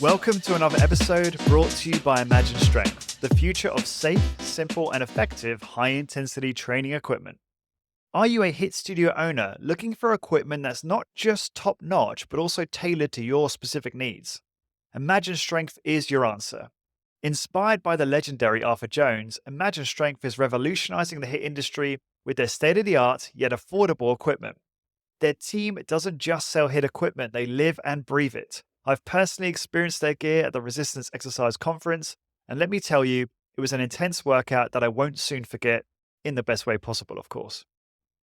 Welcome to another episode brought to you by Imagine Strength, the future of safe, simple, and effective high-intensity training equipment. Are you a HIIT studio owner looking for equipment that's not just top-notch, but also tailored to your specific needs? Imagine Strength is your answer. Inspired by the legendary Arthur Jones, Imagine Strength is revolutionizing the HIIT industry with their state-of-the-art yet affordable equipment. Their team doesn't just sell HIIT equipment, they live and breathe it. I've personally experienced their gear at the Resistance Exercise Conference, and let me tell you, it was an intense workout that I won't soon forget, in the best way possible, of course.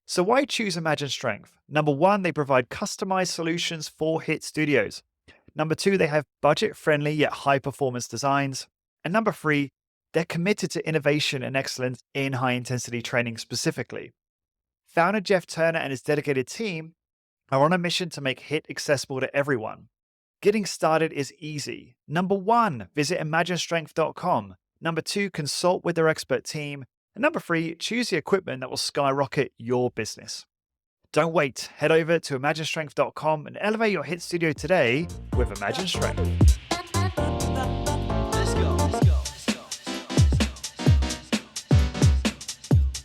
So why choose Imagine Strength? Number one, they provide customized solutions for HIIT studios. Number two, they have budget-friendly yet high-performance designs. And number three, they're committed to innovation and excellence in high-intensity training specifically. Founder Jeff Turner and his dedicated team are on a mission to make HIIT accessible to everyone. Getting started is easy. Number one, visit imaginestrength.com. Number two, consult with their expert team. And number three, choose the equipment that will skyrocket your business. Don't wait. Head over to imaginestrength.com and elevate your HIIT studio today with Imagine Strength.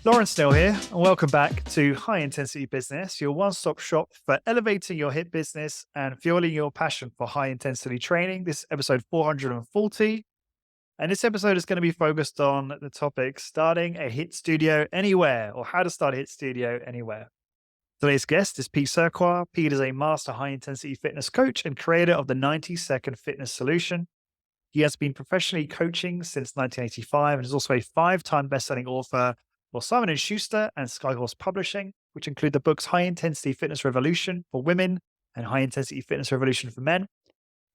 Lawrence Snell here, and welcome back to High Intensity Business, your one-stop shop for elevating your HIIT business and fueling your passion for high-intensity training. This is episode 440, and this episode is going to be focused on the topic starting a HIIT studio anywhere, or how to start a HIIT studio anywhere. Today's guest is Pete Cerqua. Pete is a master high-intensity fitness coach and creator of the 90-second fitness solution. He has been professionally coaching since 1985 and is also a 5-time best-selling author for Simon & Schuster and Skyhorse Publishing, which include the books High Intensity Fitness Revolution for Women and High Intensity Fitness Revolution for Men.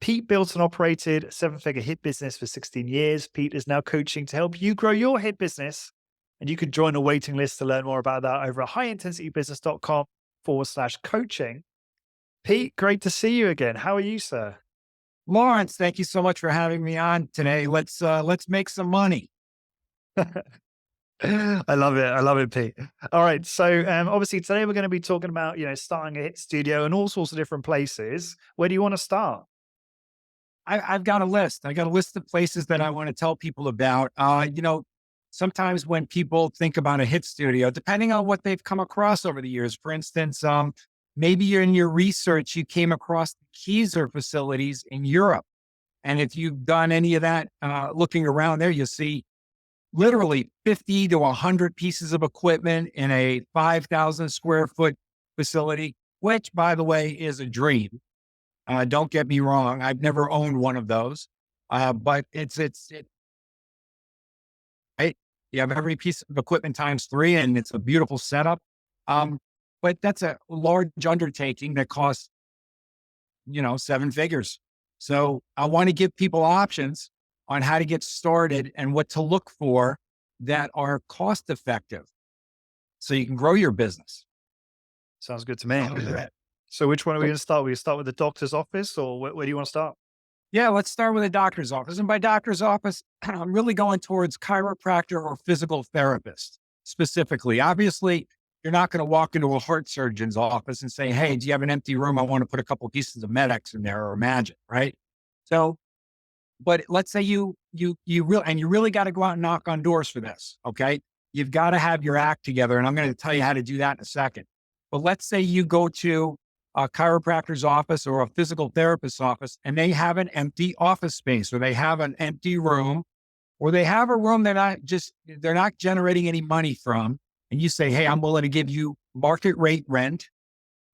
Pete built and operated a 7-figure HIIT business for 16 years. Pete is now coaching to help you grow your HIIT business, and you can join a waiting list to learn more about that over at highintensitybusiness.com/coaching. Pete, great to see you again. How are you, sir? Lawrence, thank you so much for having me on today. Let's make some money. I love it. I love it, Pete. All right. So obviously today we're going to be talking about, starting a HIIT studio in all sorts of different places. Where do you want to start? I've got a list. I got a list of places that I want to tell people about. Sometimes when people think about a HIIT studio, depending on what they've come across over the years, for instance, maybe you're in your research, you came across the Kaiser facilities in Europe. And if you've done any of that, looking around there, you'll see literally 50 to 100 pieces of equipment in a 5,000 square foot facility, which, by the way, is a dream. Don't get me wrong. I've never owned one of those, but it's right. You have every piece of equipment times 3, and it's a beautiful setup. But that's a large undertaking that costs, 7 figures. So I want to give people options on how to get started and what to look for that are cost effective so you can grow your business. Sounds good to me. So which one are we going to start? We start with the doctor's office, or where do you want to start? Yeah, let's start with a doctor's office. And by doctor's office, I'm really going towards chiropractor or physical therapist specifically. Obviously, you're not going to walk into a heart surgeon's office and say, hey, do you have an empty room? I want to put a couple of pieces of Med-X in there or Imagine, right? So, but let's say you really got to go out and knock on doors for this. Okay. You've got to have your act together. And I'm going to tell you how to do that in a second. But let's say you go to a chiropractor's office or a physical therapist's office and they have an empty office space, or they have an empty room, or they have a room they're not generating any money from. And you say, hey, I'm willing to give you market rate rent,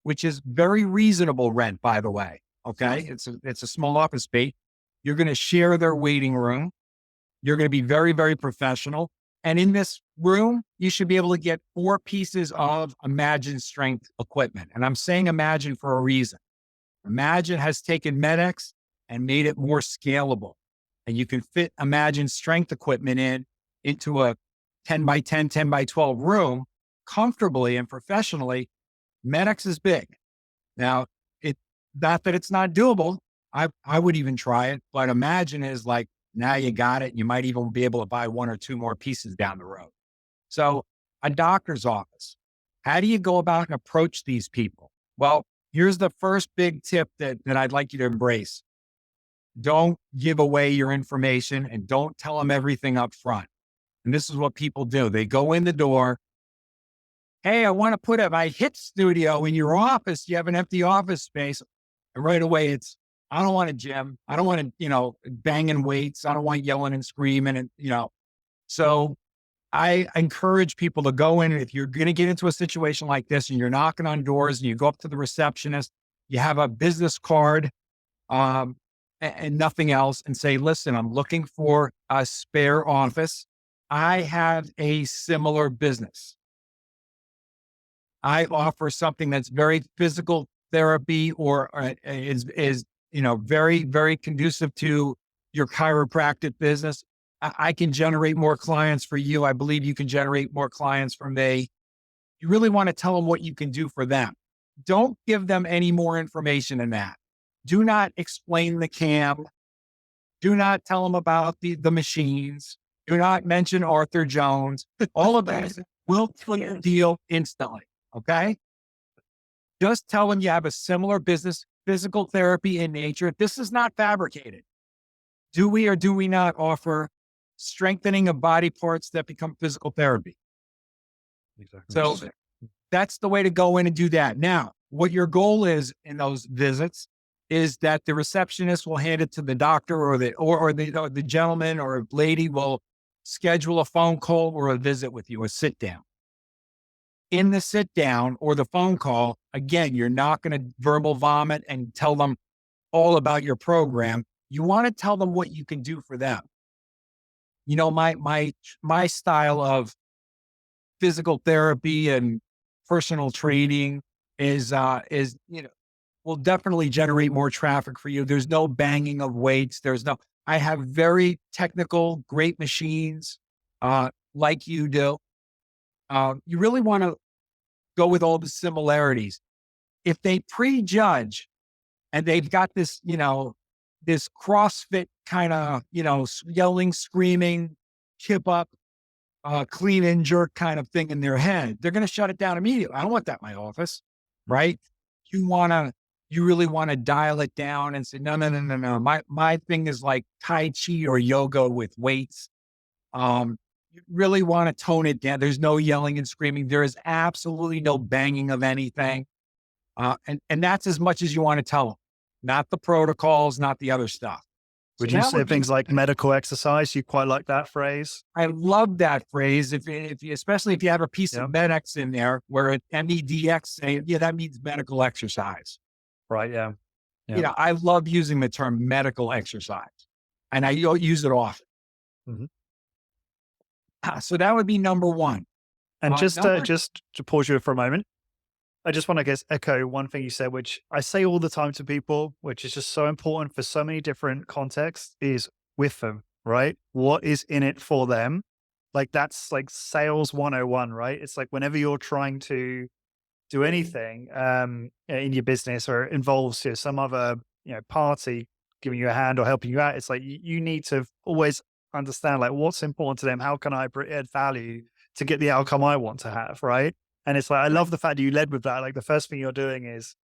which is very reasonable rent, by the way. Okay. It's a small office space. You're going to share their waiting room. You're going to be very, very professional. And in this room, you should be able to get 4 pieces of Imagine Strength equipment. And I'm saying Imagine for a reason. Imagine has taken Med-X and made it more scalable. And you can fit Imagine Strength equipment into a 10 by 10, 10 by 12 room comfortably and professionally. Med-X is big. Now, not that it's not doable. I would even try it, but Imagine is like, now you got it. You might even be able to buy 1 or 2 more pieces down the road. So a doctor's office, how do you go about and approach these people? Well, here's the first big tip that I'd like you to embrace. Don't give away your information and don't tell them everything up front. And this is what people do. They go in the door. Hey, I want to put my hit studio in your office. You have an empty office space. And right away I don't want a gym. I don't want to, banging weights. I don't want yelling and screaming so I encourage people to go in. If you're going to get into a situation like this and you're knocking on doors and you go up to the receptionist, you have a business card, and nothing else, and say, listen, I'm looking for a spare office. I have a similar business. I offer something that's very physical therapy or is very, very conducive to your chiropractic business. I can generate more clients for you. I believe you can generate more clients for me. You really want to tell them what you can do for them. Don't give them any more information than that. Do not explain the cam. Do not tell them about the machines. Do not mention Arthur Jones. All of that will kill your deal instantly. Okay. Just tell them you have a similar business, physical therapy in nature. This is not fabricated. Do we or do we not offer strengthening of body parts that become physical therapy? Exactly. So that's the way to go in and do that. Now, what your goal is in those visits is that the receptionist will hand it to the doctor or the gentleman or lady will schedule a phone call or a visit with you, a sit down. In the sit down or the phone call, again, you're not going to verbal vomit and tell them all about your program. You want to tell them what you can do for them. My style of physical therapy and personal training is will definitely generate more traffic for you. There's no banging of weights. I have very technical, great machines, like you do. You really want to go with all the similarities. If they prejudge and they've got this, this CrossFit kind of, yelling, screaming, chip up, clean and jerk kind of thing in their head, they're going to shut it down immediately. I don't want that in my office, right? You really want to dial it down and say, no, no, no, no, no. My thing is like Tai Chi or yoga with weights. You really want to tone it down. There's no yelling and screaming. There is absolutely no banging of anything. And that's as much as you want to tell them, not the protocols, not the other stuff. Would you say things like medical exercise? You quite like that phrase? I love that phrase. Especially if you have a piece of MedX in there where an MEDX say, that means medical exercise. Right. Yeah. I love using the term medical exercise and I use it often. Mm-hmm. So that would be number one. And just to pause you for a moment, I just want to echo one thing you said, which I say all the time to people, which is just so important for so many different contexts, is with them, right? What is in it for them? Like that's like sales 101, right? It's like whenever you're trying to do anything in your business or involves some other party giving you a hand or helping you out, it's like you need to always understand like what's important to them. How can I add value to get the outcome I want to have, right? And it's like, I love the fact that you led with that. Like the first thing you're doing is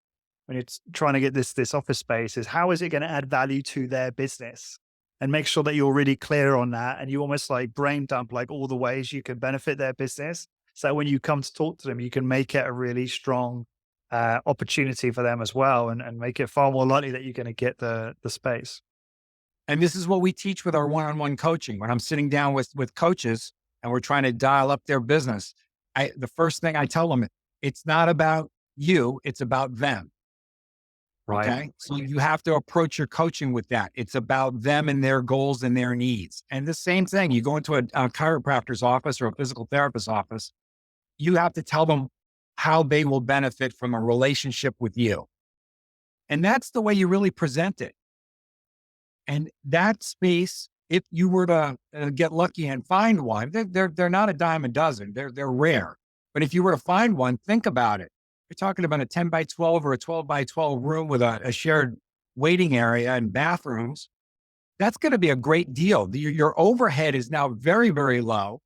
when you're trying to get this office space is how is it going to add value to their business, and make sure that you're really clear on that. And you almost like brain dump like all the ways you can benefit their business. So when you come to talk to them, you can make it a really strong opportunity for them as well, and make it far more likely that you're going to get the space. And this is what we teach with our one-on-one coaching. When I'm sitting down with coaches and we're trying to dial up their business, the first thing I tell them, it's not about you, it's about them. Right. Okay. So you have to approach your coaching with that. It's about them and their goals and their needs. And the same thing, you go into a chiropractor's office or a physical therapist's office, you have to tell them how they will benefit from a relationship with you. And that's the way you really present it. And that space, if you were to get lucky and find one, they're not a dime a dozen. They're rare. But if you were to find one, think about it. You're talking about a 10 by 12 or a 12 by 12 room with a shared waiting area and bathrooms. That's going to be a great deal. Your overhead is now very, very low.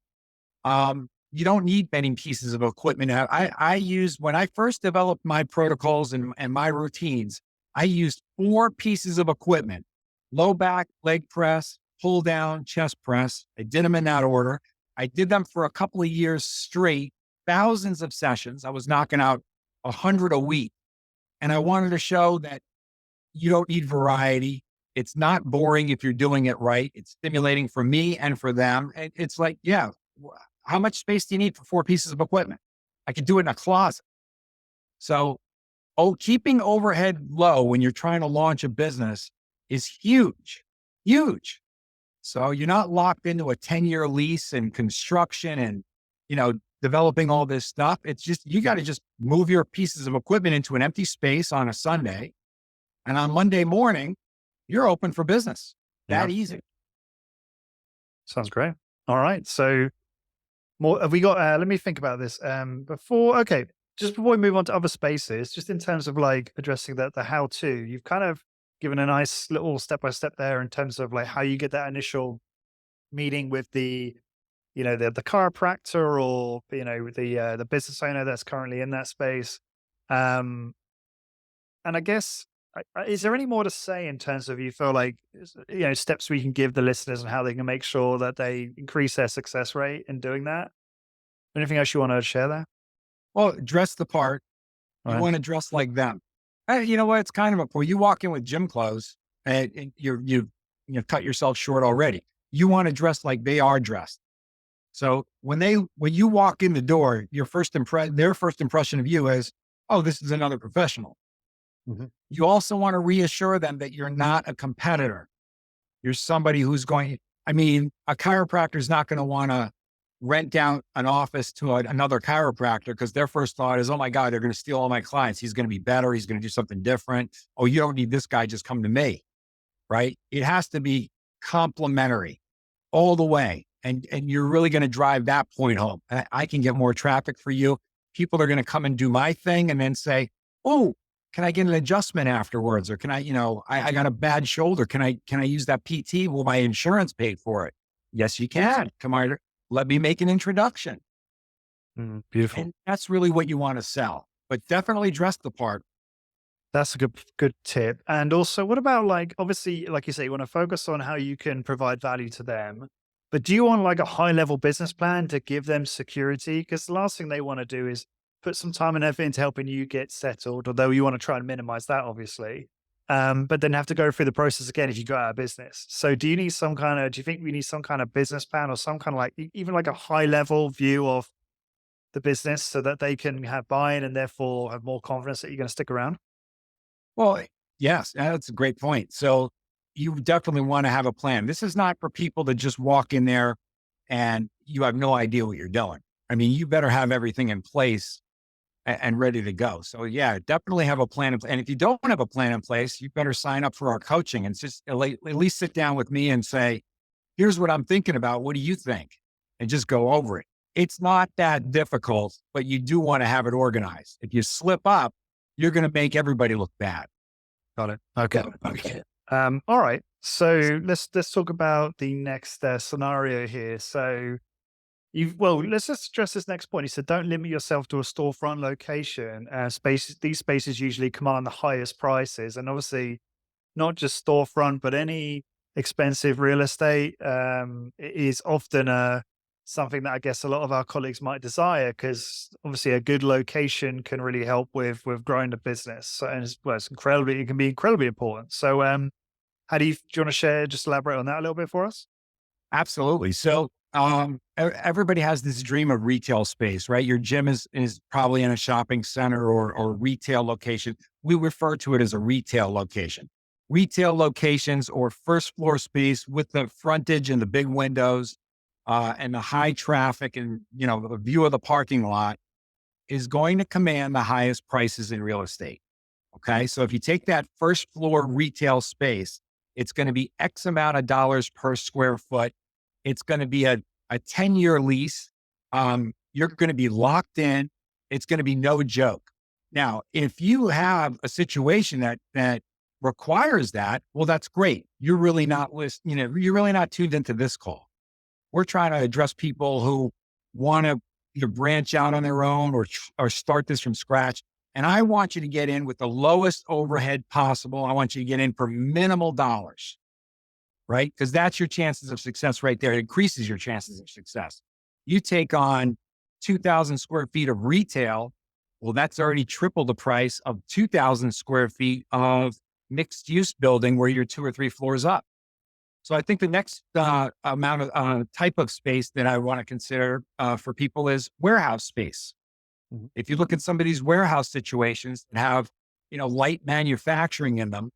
You don't need many pieces of equipment. When I first developed my protocols and my routines, I used 4 pieces of equipment. low back, leg press, pull down, chest press. I did them in that order. I did them for a couple of years straight, thousands of sessions. I was knocking out 100 a week. And I wanted to show that you don't need variety. It's not boring if you're doing it right. It's stimulating for me and for them. And it's like, yeah, how much space do you need for 4 pieces of equipment? I could do it in a closet. So, keeping overhead low when you're trying to launch a business is huge, huge. So you're not locked into a 10-year lease and construction and, developing all this stuff. It's just, you got to just move your pieces of equipment into an empty space on a Sunday. And on Monday morning, you're open for business. Yeah. That easy. Sounds great. All right. So more have we got let me think about this. Just before we move on to other spaces, just in terms of like addressing the how to, you've kind of given a nice little step by step there in terms of like how you get that initial meeting with the chiropractor or the business owner that's currently in that space. Um and I guess is there any more to say in terms of you feel like steps we can give the listeners and how they can make sure that they increase their success rate in doing that? Anything else you want to share there? Well, dress the part. All You right. want to dress like them. You know what? It's kind of a poor. You walk in with gym clothes and you cut yourself short already. You want to dress like they are dressed. So when you walk in the door, their first impression of you is, oh, this is another professional. Mhm. You also want to reassure them that you're not a competitor. You're somebody who's a chiropractor is not going to want to rent out an office to another chiropractor because their first thought is, oh my God, they're going to steal all my clients. He's going to be better. He's going to do something different. Oh, you don't need this guy. Just come to me. Right. It has to be complementary all the way. And you're really going to drive that point home. I can get more traffic for you. People are going to come and do my thing and then say, oh, can I get an adjustment afterwards? Or can I got a bad shoulder. Can I use that PT? Will my insurance pay for it? Yes, you can. Come on, let me make an introduction. Beautiful. And that's really what you want to sell, but definitely dress the part. That's a good tip. And also, what about like obviously, like you say, you want to focus on how you can provide value to them. But do you want like a high level business plan to give them security? Because the last thing they want to do is put some time and effort into helping you get settled, although you want to try and minimize that, obviously. But then have to go through the process again if you go out of business. So do you think we need some kind of business plan or some kind of like, even like a high level view of the business so that they can have buy-in and therefore have more confidence that you're going to stick around? Well, yes, that's a great point. So you definitely want to have a plan. This is not for people to just walk in there and you have no idea what you're doing. I mean, you better have everything in place and ready to go. So yeah, definitely have a plan. And if you don't have a plan in place, you better sign up for our coaching and just at least sit down with me and say, here's what I'm thinking about. What do you think? And just go over it. It's not that difficult, but you do want to have it organized. If you slip up, you're going to make everybody look bad. Got it. Okay. All right. So let's talk about the next scenario here. So let's just address this next point. He said, don't limit yourself to a storefront location. These spaces usually command the highest prices, and obviously not just storefront, but any expensive real estate is often something that I guess a lot of our colleagues might desire because obviously a good location can really help with growing the business. So, and it can be incredibly important. So, do you want to share, just elaborate on that a little bit for us? Absolutely. So everybody has this dream of retail space, right? Your gym is probably in a shopping center or retail location. We refer to it as a retail location. Retail locations or first floor space with the frontage and the big windows and the high traffic and the view of the parking lot is going to command the highest prices in real estate. Okay. So if you take that first floor retail space, it's going to be X amount of dollars per square foot. It's going to be a 10-year lease. You're going to be locked in. It's going to be no joke. Now, if you have a situation that requires that, well, that's great. You're really not you're really not tuned into this call. We're trying to address people who want to either branch out on their own or start this from scratch. And I want you to get in with the lowest overhead possible. I want you to get in for minimal dollars. right? Because that's your chances of success right there. It increases your chances of success. You take on 2,000 square feet of retail. Well, that's already triple the price of 2,000 square feet of mixed use building where you're 2 or 3 floors up. So I think the next amount of type of space that I want to consider for people is warehouse space. Mhm. If you look at some of these warehouse situations that have, light manufacturing in them,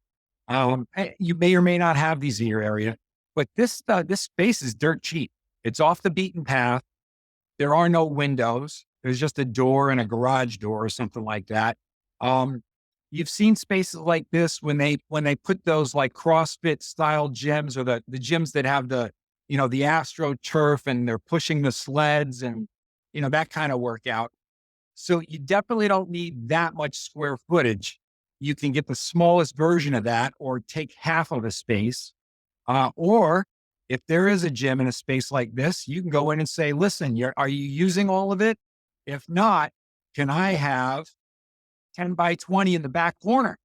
you may or may not have these in your area, but this space is dirt cheap. It's off the beaten path. There are no windows. There's just a door and a garage door or something like that. Um, you've seen spaces like this when they put those like CrossFit style gyms or the gyms that have the Astro turf and they're pushing the sleds and that kind of workout. So you definitely don't need that much square footage. You can get the smallest version of that or take half of a space. Or if there is a gym in a space like this, you can go in and say, listen, are you using all of it? If not, can I have 10 by 20 in the back corner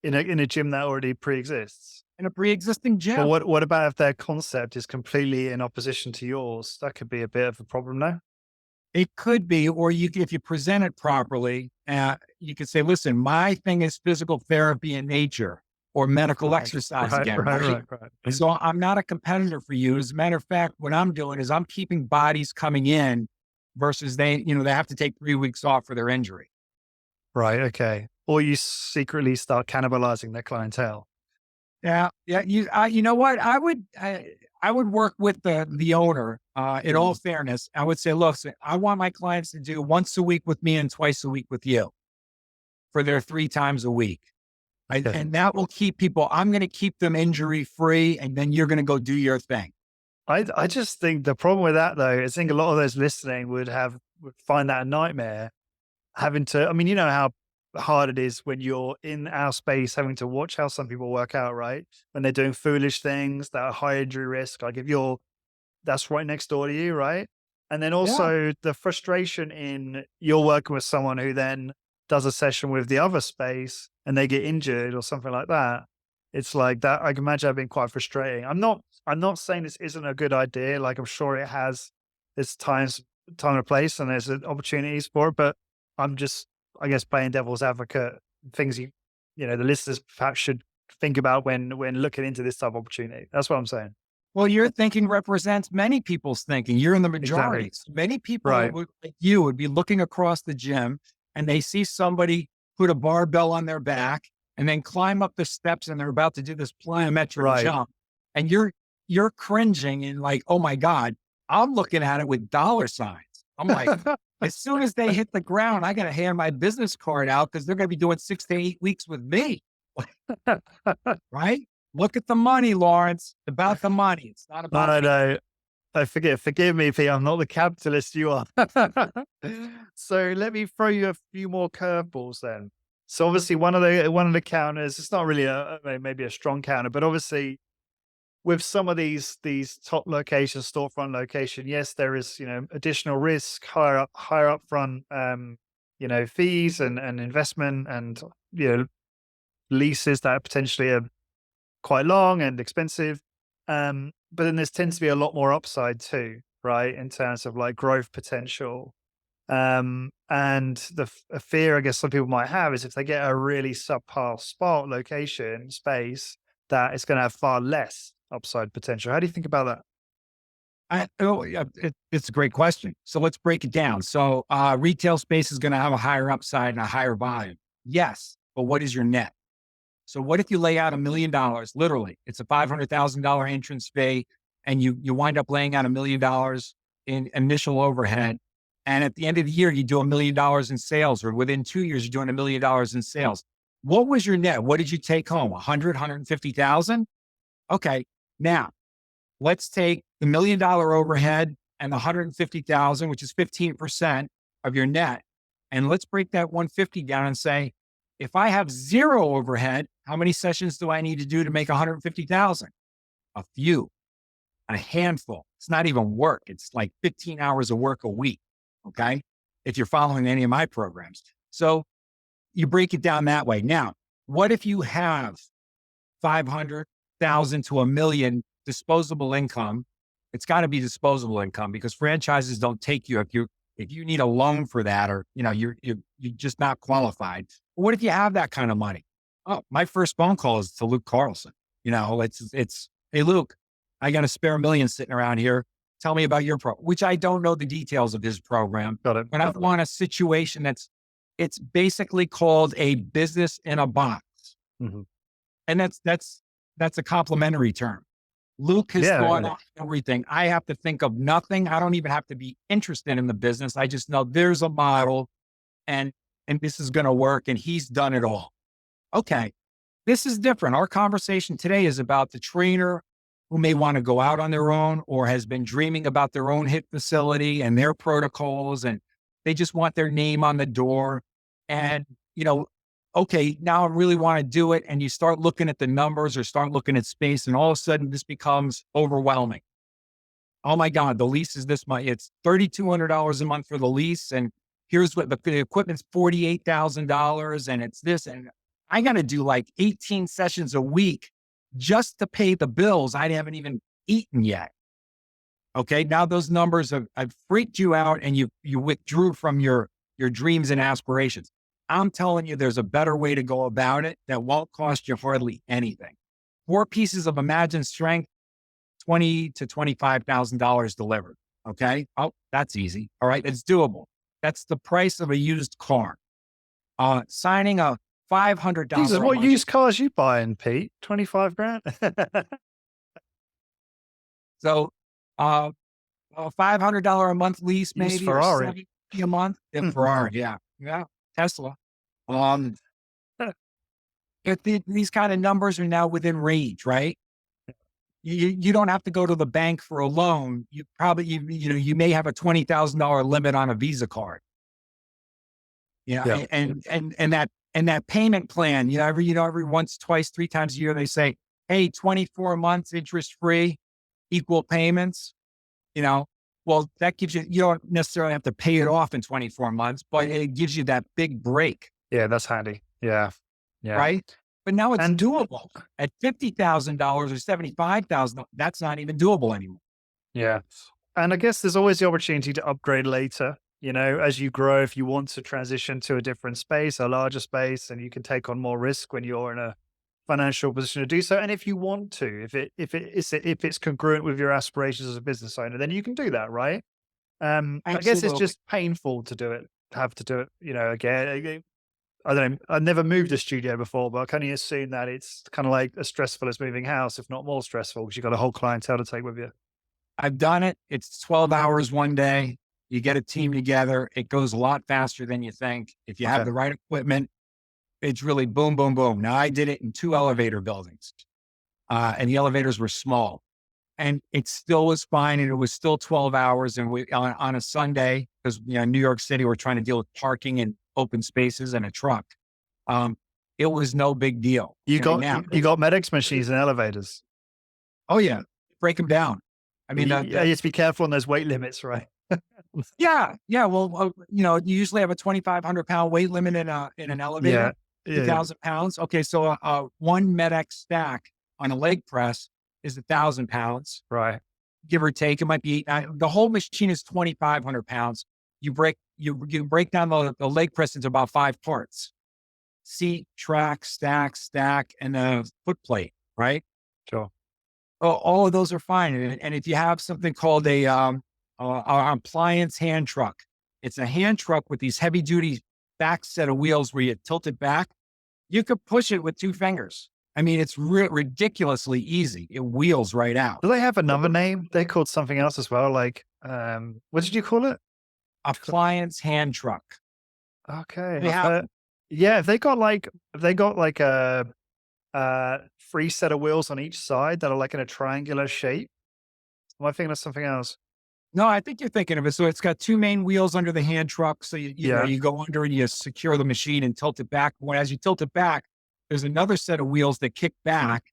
In a gym that already pre-exists. in a pre-existing But gym? what about if their concept is completely in opposition to yours? That could be a bit of a problem, no? It could be, or if you present it properly, you could say, listen, my thing is physical therapy in nature or medical Right, exercise right, again, right, right? right, right. So I'm not a competitor for you. As a matter of fact, what I'm doing is I'm keeping bodies coming in versus they have to take 3 weeks off for their injury. Right, okay. Or you secretly start cannibalizing their clientele. Yeah, yeah. You know what? I would work with the owner. In all fairness, I would say, look, I want my clients to do once a week with me and twice a week with you for their 3 times a week. Okay. And that will keep people. I'm going to keep them injury free, and then you're going to go do your thing. I just think the problem with that though, I think a lot of those listening would find that a nightmare having to, I mean, you know how hard it is when you're in our space having to watch how some people work out, right? When they're doing foolish things that are high injury risk, like if that's right next door to you, right? And then Yeah, also the frustration in you're working with someone who then does a session with the other space and they get injured or something like that. It's like that. I can imagine that being quite frustrating. I'm not saying this isn't a good idea. Like I'm sure it has its time and place and there's opportunities for it, but I'm just, I guess, playing devil's advocate, things the listeners perhaps should think about when looking into this type of opportunity. That's what I'm saying. well, your thinking represents many people's thinking. You're in the Exactly. majority. So many people Right. like you would be looking across the gym and they see somebody put a barbell on their back and then climb up the steps and they're about to do this plyometric Right. jump. And you're cringing and like, oh my God, I'm looking at it with dollar signs. I'm like, as soon as they hit the ground, I got to hand my business card out because they're going to be doing 6 to 8 weeks with me. Right? Look at the money, Lawrence. It's about the money. It's not about I me. know. Forgive me, Pete. I'm not the capitalist you are. So let me throw you a few more curveballs then. So obviously one of the counters, it's not really maybe a strong counter, but obviously with some of these top locations, storefront location, yes, there is, additional risk, higher upfront fees and investment and leases that potentially are quite long and expensive. But then there tends to be a lot more upside too, right? In terms of like growth potential. And a fear I guess some people might have is if they get a really subpar spot, location, space, that it's going to have far less upside potential. How do you think about that? Yeah, it's a great question. So let's break it down. So retail space is going to have a higher upside and a higher volume. Yes, but what is your net? So what if you lay out $1 million? Literally, it's a $500,000 entrance fee, and you wind up laying out $1 million in initial overhead, and at the end of the year you do $1 million in sales, or within 2 years you're doing $1 million in sales. What was your net? What did you take home? 150,000? Okay, now let's take the $1 million overhead and the 150,000, which is 15% of your net, and let's break that 150 down and say, if I have zero overhead, how many sessions do I need to do to make 150,000? A few, a handful. It's not even work. It's like 15 hours of work a week. Okay. If you're following any of my programs. So you break it down that way. Now, what if you have 500, $50,000 to $1 million disposable income. It's got to be disposable income because franchises don't take you if you need a loan for that, or you're just not qualified. But what if you have that kind of money? Oh, my first phone call is to Luke Carlson. It's hey Luke, I got a spare $1 million sitting around here. Tell me about your program, which I don't know the details of his program. Got it. But I want a situation it's basically called a business in a box. Mhm. And that's a complimentary term. Luke has thought of everything. I have to think of nothing. I don't even have to be interested in the business. I just know there's a model and this is going to work. And he's done it all. Okay. This is different. Our conversation today is about the trainer who may want to go out on their own or has been dreaming about their own HIT facility and their protocols, and they just want their name on the door. And, okay, now I really want to do it. And you start looking at the numbers or start looking at space, and all of a sudden this becomes overwhelming. Oh my God, the lease is this much. It's $3,200 a month for the lease. And here's what the equipment's $48,000 and it's this. And I got to do like 18 sessions a week just to pay the bills I haven't even eaten yet. Okay. Now those numbers have freaked you out and you withdrew from your dreams and aspirations. I'm telling you, there's a better way to go about it that won't cost you hardly anything. 4 pieces of Imagine Strength, $20,000 to $25,000 delivered. Okay. Oh, that's easy. All right. It's doable. That's the price of a used car. Signing a $500. Jesus, what used cars you buying, Pete? 25 grand? So, a $500 a month lease, Used maybe, Ferrari. or $70 a month. Yeah, Ferrari. Yeah. Tesla. These kind of numbers are now within range, right? You don't have to go to the bank for a loan. You probably, you may have a $20,000 limit on a Visa card. Yeah. And that payment plan, every once, twice, 3 times a year, they say, hey, 24 months interest free, equal payments, well, that gives you don't necessarily have to pay it off in 24 months, but it gives you that big break. Yeah, that's handy. Yeah. Right. But now it's doable at $50,000 or $75,000. That's not even doable anymore. Yeah. And I guess there's always the opportunity to upgrade later. As you grow, if you want to transition to a different space, a larger space, and you can take on more risk when you're in a financial position to do so. And if you want to, if it's congruent with your aspirations as a business owner, then you can do that, right? I guess it's just painful to have to do it, again. I don't know. I've never moved a studio before, but I can only assume that it's kind of like as stressful as moving house, if not more stressful, because you've got a whole clientele to take with you. I've done it. It's 12 hours one day. You get a team together. It goes a lot faster than you think. If you have the right equipment, it's really boom, boom, boom. Now I did it in 2 elevator buildings, and the elevators were small, and it still was fine. And it was still 12 hours. And on a Sunday, because New York City, we're trying to deal with parking and open spaces and a truck. It was no big deal. You got medics machines and elevators. Oh yeah. Break them down. I mean, you have to be careful on those weight limits, right? Yeah. Well, you usually have a 2,500 pound weight limit in an elevator. 2,000 pounds. Okay. So, one Med-X stack on a leg press is 1,000 pounds. Right. Give or take. It might be, the whole machine is 2,500 pounds. You break down the leg press into about 5 parts: seat, track, stack, and the foot plate. Right. Sure. All of those are fine. And if you have something called an appliance hand truck, it's a hand truck with these heavy duty back set of wheels where you tilt it back. You could push it with 2 fingers. I mean, it's ridiculously easy. It wheels right out. Do they have another name? They called something else as well. Like, what did you call it? Appliance hand truck. Okay. If they got like a 3 set of wheels on each side that are like in a triangular shape. Am I thinking of something else? No, I think you're thinking of it. So it's got 2 main wheels under the hand truck. So you go under and you secure the machine and tilt it back. As you tilt it back, there's another set of wheels that kick back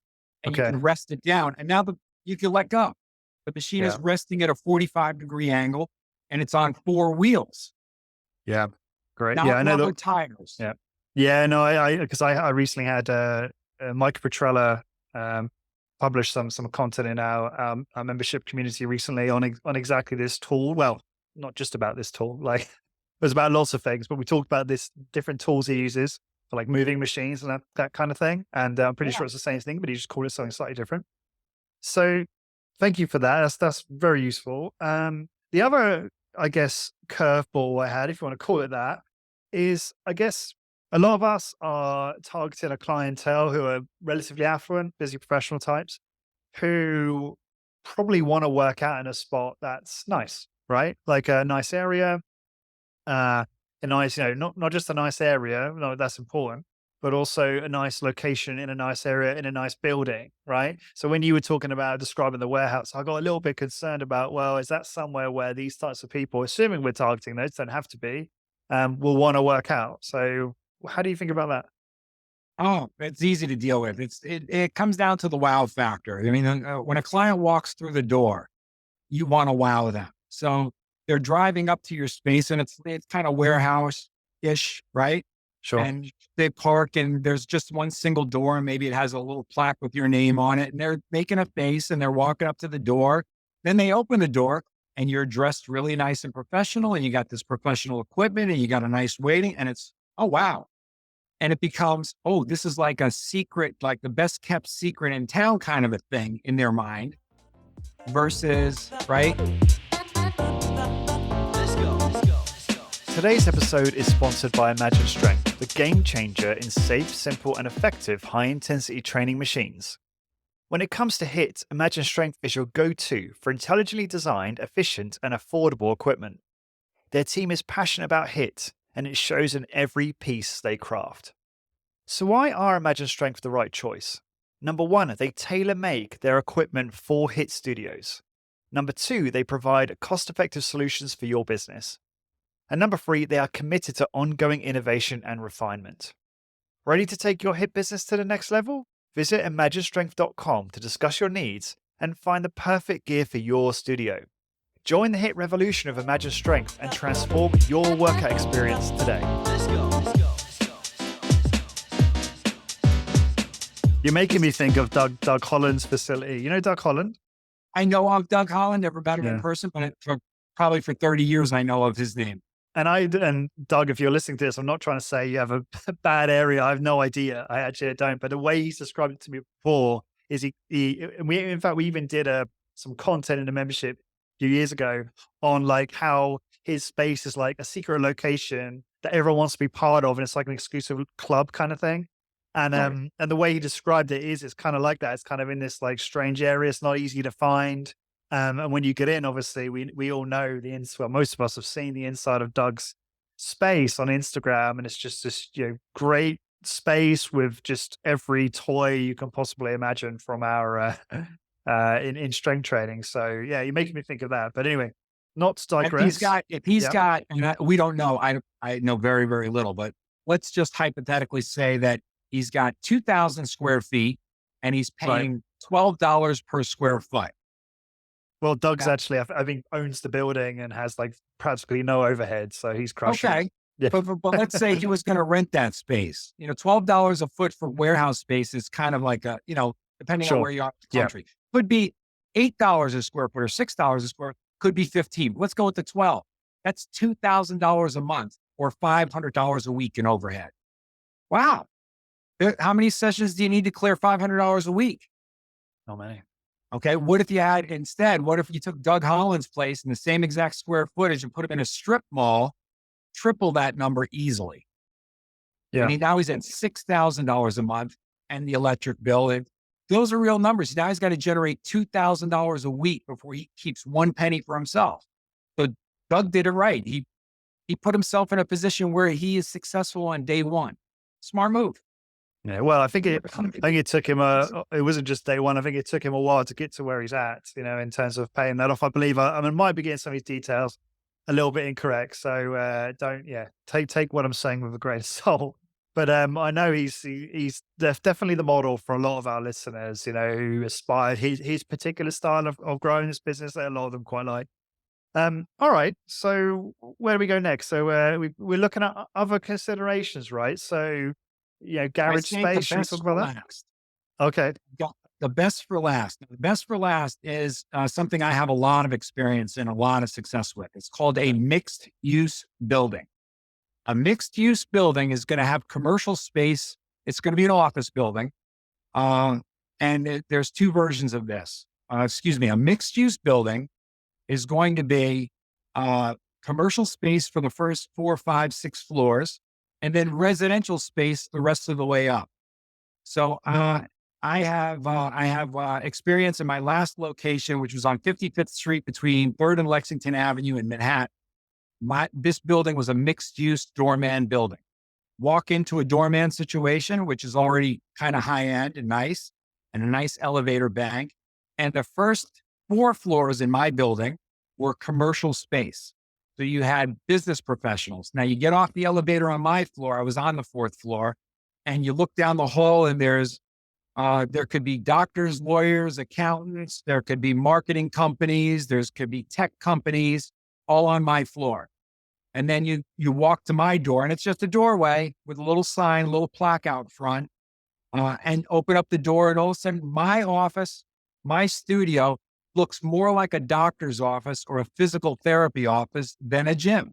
and you can rest it down. And now you can let go. The machine is resting at a 45-degree angle and it's on 4 wheels. Yeah. Great. Not I know rubber tires. Yeah. No, because I recently had Mike Petrella published some content in our membership community recently on exactly this tool. Well, not just about this tool, like it was about lots of things, but we talked about this different tools he uses for like moving machines and that kind of thing. And I'm pretty Yeah. sure it's the same thing, but he just called it something slightly different. So thank you for that. That's very useful. The other, I guess, curveball I had, if you want to call it that, is I guess a lot of us are targeting a clientele who are relatively affluent, busy professional types who probably want to work out in a spot that's nice, right? Like a nice area, a nice, not just a nice area, no, that's important, but also a nice location in a nice area in a nice building, right? So when you were talking about describing the warehouse, I got a little bit concerned about, well, is that somewhere where these types of people, assuming we're targeting those, don't have to be, will want to work out? So how do you think about that? Oh, it's easy to deal with. It comes down to the wow factor. I mean, when a client walks through the door, you want to wow them. So they're driving up to your space, and it's kind of warehouse ish, right? Sure. And they park, and there's just one single door, and maybe it has a little plaque with your name on it, and they're making a face, and they're walking up to the door. Then they open the door, and you're dressed really nice and professional, and you got this professional equipment, and you got a nice waiting, and it's, oh wow. And it becomes, oh, this is like a secret, like the best kept secret in town kind of a thing in their mind versus, right? Today's episode is sponsored by Imagine Strength, the game changer in safe, simple, and effective high-intensity training machines. When it comes to HIIT, Imagine Strength is your go-to for intelligently designed, efficient, and affordable equipment. Their team is passionate about HIIT, and it shows in every piece they craft. So why are Imagine Strength the right choice? Number one, they tailor-make their equipment for HIIT studios. Number two, they provide cost-effective solutions for your business. And number three, they are committed to ongoing innovation and refinement. Ready to take your HIIT business to the next level? Visit imaginestrength.com to discuss your needs and find the perfect gear for your studio. Join the HIIT revolution of Imagine Strength and transform your workout experience today. You're making me think of Doug Holland's facility. You know Doug Holland? I know of Doug Holland, never met him in person, but probably for 30 years, I know of his name. And Doug, if you're listening to this, I'm not trying to say you have a bad area. I have no idea. I actually don't. But the way he's described it to me before is we even did some content in the membership a few years ago on like how his space is like a secret location that everyone wants to be part of, and it's like an exclusive club kind of thing. And Right. and the way he described it is, it's kind of like that. It's kind of in this like strange area. It's not easy to find. And when you get in, obviously, we all know well, most of us have seen the inside of Doug's space on Instagram, and it's just this great space with just every toy you can possibly imagine from our in strength training. So yeah, you're making me think of that. But anyway, not to digress. If he's Yeah, got, and we don't know, I know very, very little, but let's just hypothetically say that he's got 2,000 square feet and he's right. paying $12 per square foot. Well, Doug's Yeah. actually, I think, owns the building and has like practically no overhead, so he's crushing it. Okay. Yeah, But let's say he was going to rent that space. $12 a foot for warehouse space is kind of like depending on sure. where you are in the Yeah, country, could be $8 a square foot or $6 a square, could be 15. Let's go with the 12. That's $2,000 a month or $500 a week in overhead. Wow. How many sessions do you need to clear $500 a week? not many. Okay. What if you took Doug Holland's place in the same exact square footage and put him in a strip mall, triple that number easily? Yeah. And now he's at $6,000 a month and the electric bill. And those are real numbers. Now he's got to generate $2,000 a week before he keeps one penny for himself. So Doug did it right. He put himself in a position where he is successful on day one. Smart move. Yeah, well, I think it took him it wasn't just day one. I think it took him a while to get to where he's at, in terms of paying that off. I believe, I mean, might be getting some of his details a little bit incorrect. So take what I'm saying with a grain of salt. But I know he's definitely the model for a lot of our listeners, who aspire his particular style of growing this business that a lot of them quite like. All right. So where do we go next? So we're looking at other considerations, right? So I garage saved the space. Should we best talk for about that? last. Okay. the best for last. The best for last is something I have a lot of experience and a lot of success with. It's called a mixed use building. A mixed use building is going to have commercial space. It's going to be an office building. There's two versions of this. A mixed use building is going to be commercial space for the first 4, 5, 6 floors, and then residential space the rest of the way up. So I have experience in my last location, which was on 55th Street between 3rd and Lexington Avenue in Manhattan. This building was a mixed use doorman building. Walk into a doorman situation, which is already kind of high end and nice, and a nice elevator bank. And the first 4 floors in my building were commercial space. So you had business professionals. Now you get off the elevator on my floor. I was on the 4th floor, and you look down the hall, and there could be doctors, lawyers, accountants. There could be marketing companies. Could be tech companies, all on my floor. And then you walk to my door, and it's just a doorway with a little sign, a little plaque out front, and open up the door. And all of a sudden, my office, my studio looks more like a doctor's office or a physical therapy office than a gym.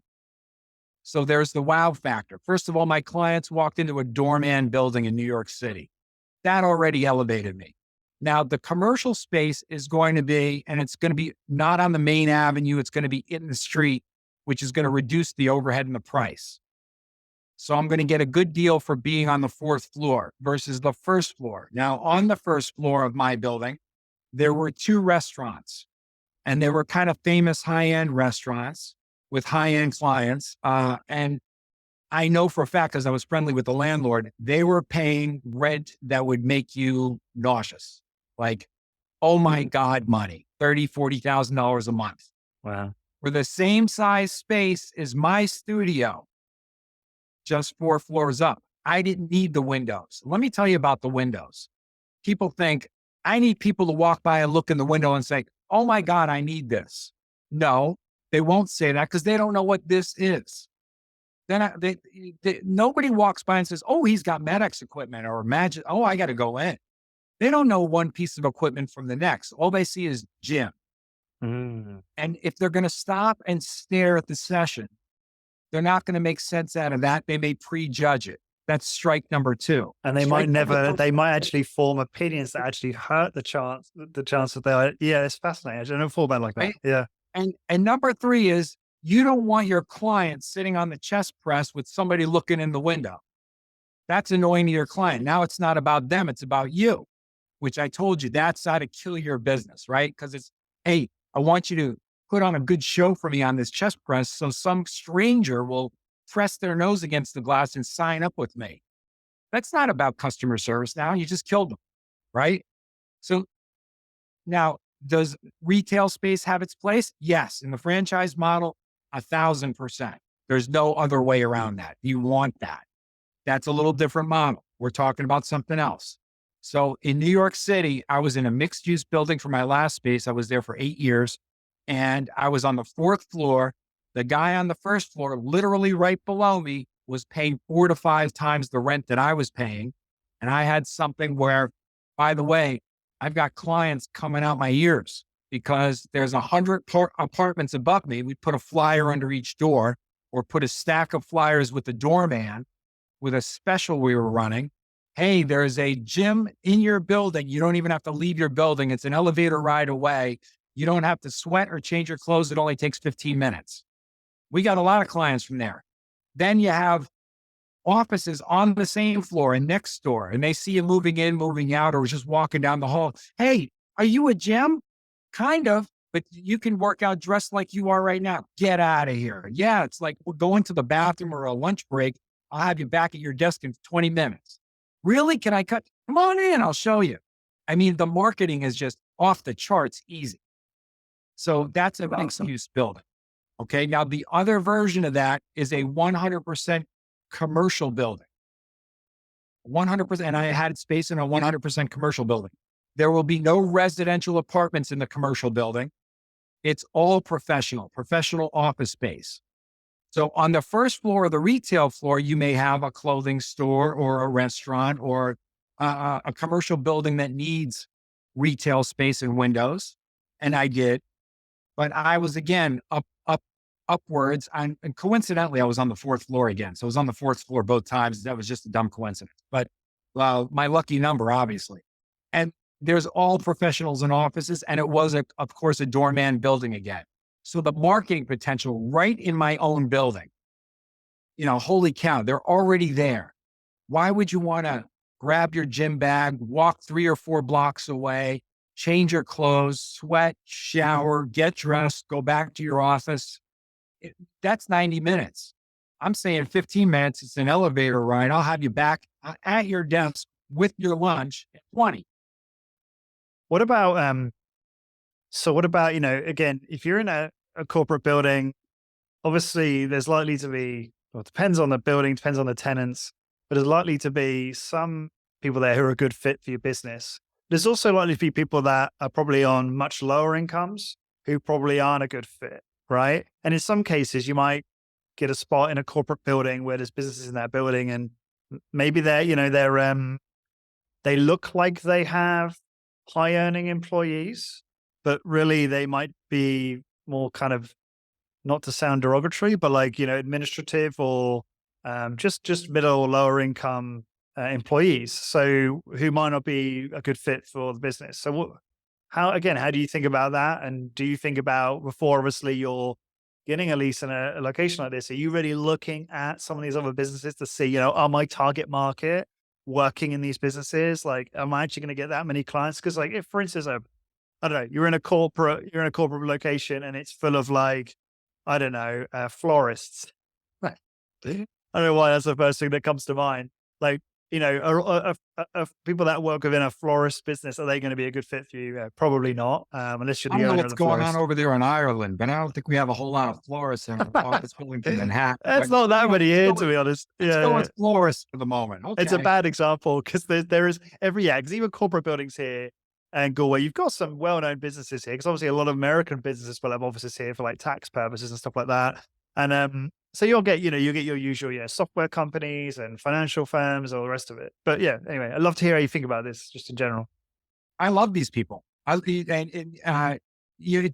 So there's the wow factor. First of all, my clients walked into a doorman building in New York City. That already elevated me. Now, the commercial space is going to be, and it's going to be not on the main avenue, it's going to be in the street, which is going to reduce the overhead and the price. So I'm going to get a good deal for being on the 4th floor versus the 1st floor. Now, on the 1st floor of my building, there were 2 restaurants, and they were kind of famous high-end restaurants with high-end clients. And I know for a fact, because I was friendly with the landlord, they were paying rent that would make you nauseous. Like, oh my God, money, $30,000, $40,000 a month. Wow. For the same size space as my studio, just 4 floors up. I didn't need the windows. Let me tell you about the windows. People think I need people to walk by and look in the window and say, oh my God, I need this. No, they won't say that because they don't know what this is. Then nobody walks by and says, oh, he's got Medex equipment, or imagine, oh, I got to go in. They don't know one piece of equipment from the next. All they see is gym. Mm. And if they're going to stop and stare at the session, they're not going to make sense out of that. They may prejudge it. That's strike number 2. And they might actually form opinions that actually hurt the chance that they're, yeah, it's fascinating. I didn't thought about it like that. Right? Yeah. And number 3 is you don't want your client sitting on the chest press with somebody looking in the window. That's annoying to your client. Now it's not about them. It's about you, which I told you that's how to kill your business, right? Because it's, hey, I want you to put on a good show for me on this chest press so some stranger will press their nose against the glass and sign up with me. That's not about customer service now. You just killed them, right? So now, does retail space have its place? Yes. In the franchise model, 1,000%. There's no other way around that. You want that. That's a little different model. We're talking about something else. So in New York City, I was in a mixed use building for my last space. I was there for 8 years, and I was on the 4th floor. The guy on the 1st floor, literally right below me, was paying 4 to 5 times the rent that I was paying. And I had something where, by the way, I've got clients coming out my ears because there's 100 apartments above me. We put a flyer under each door, or put a stack of flyers with the doorman with a special we were running. Hey, there's a gym in your building. You don't even have to leave your building. It's an elevator ride away. You don't have to sweat or change your clothes. It only takes 15 minutes. We got a lot of clients from there. Then you have offices on the same floor and next door, and they see you moving in, moving out, or just walking down the hall. Hey, are you a gym? Kind of, but you can work out dressed like you are right now. Get out of here. Yeah, it's like we're going to the bathroom or a lunch break. I'll have you back at your desk in 20 minutes. Really? Can I cut? Come on in. I'll show you. I mean, the marketing is just off the charts easy. So that's a mixed use building. Okay. Now, the other version of that is a 100% commercial building. 100%. And I had space in a 100% commercial building. There will be no residential apartments in the commercial building. It's all professional office space. So on the 1st floor of the retail floor, you may have a clothing store or a restaurant or a commercial building that needs retail space and windows. And I did, but I was again upwards. And coincidentally, I was on the fourth floor again. So I was on the fourth floor both times. That was just a dumb coincidence, but my lucky number, obviously. And there's all professionals in offices. And it was, of course, a doorman building again. So the marketing potential right in my own building, holy cow, they're already there. Why would you want to grab your gym bag, walk 3 or 4 blocks away, change your clothes, sweat, shower, get dressed, go back to your office? That's 90 minutes. I'm saying 15 minutes. It's an elevator ride. I'll have you back at your desk with your lunch at 20. What about again, if you're in a corporate building, obviously there's likely to be, well, it depends on the building, depends on the tenants, but there's likely to be some people there who are a good fit for your business. There's also likely to be people that are probably on much lower incomes who probably aren't a good fit, right? And in some cases, you might get a spot in a corporate building where there's businesses in that building, and maybe they look like they have high earning employees, but really they might be more kind of, not to sound derogatory, but like, administrative or just middle or lower income employees. So who might not be a good fit for the business. So how do you think about that? And do you think about, before obviously you're getting a lease in a location like this, are you really looking at some of these other businesses to see, are my target market working in these businesses? Like, am I actually going to get that many clients? Because like, if for instance, I don't know, you're in a corporate location and it's full of like, I don't know, florists. Right. I don't know why that's the first thing that comes to mind. Like, are people that work within a florist business, are they going to be a good fit for you? Probably not, unless you're I the don't know owner of what's the going on florist. over there in Ireland, but I don't think we have a whole lot of florists in our office building in Manhattan. That's But not that many here, to be honest. let's go Yeah, with florists for the moment. it's a Okay. bad example because there is because even corporate buildings here and Galway, you've got some well-known businesses here, because obviously a lot of American businesses will have offices here for like tax purposes and stuff like that. And so you'll get your usual software companies and financial firms, all the rest of it. But yeah, anyway, I'd love to hear how you think about this, just in general. I love these people. It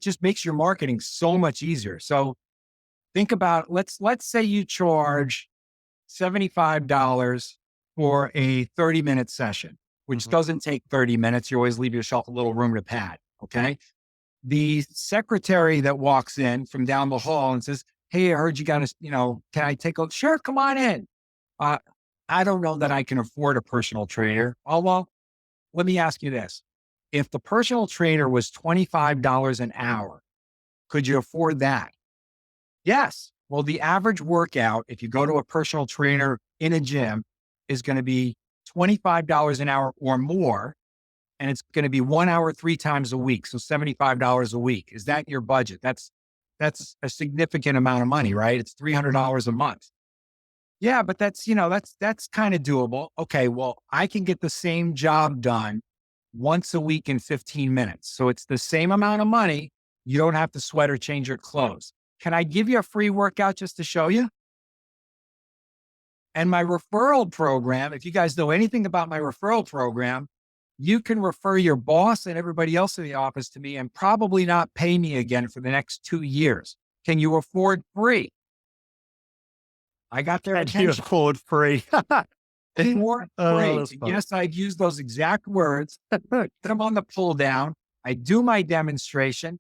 just makes your marketing so much easier. So think about, let's say you charge $75 for a 30-minute session, which doesn't take 30 minutes. You always leave yourself a little room to pad. Okay. The secretary that walks in from down the hall and says, "Hey, I heard you got to, can I take a, sure, come on in." Uh, I don't know that I can afford a personal trainer. Oh, well, let me ask you this. If the personal trainer was $25 an hour, could you afford that? Yes. Well, the average workout, if you go to a personal trainer in a gym, is going to be $25 an hour or more. And it's going to be 1 hour, 3 times a week. So $75 a week. Is that your budget? That's a significant amount of money, right? It's $300 a month. Yeah, but that's kind of doable. Okay. Well, I can get the same job done once a week in 15 minutes. So it's the same amount of money. You don't have to sweat or change your clothes. Can I give you a free workout just to show you? And my referral program, if you guys know anything about my referral program, you can refer your boss and everybody else in the office to me and probably not pay me again for the next 2 years. Can you afford free? I got their And you attention. afford free. Afford free. That's fun. Yes, I'd use those exact words. Put them on the pull down. I do my demonstration.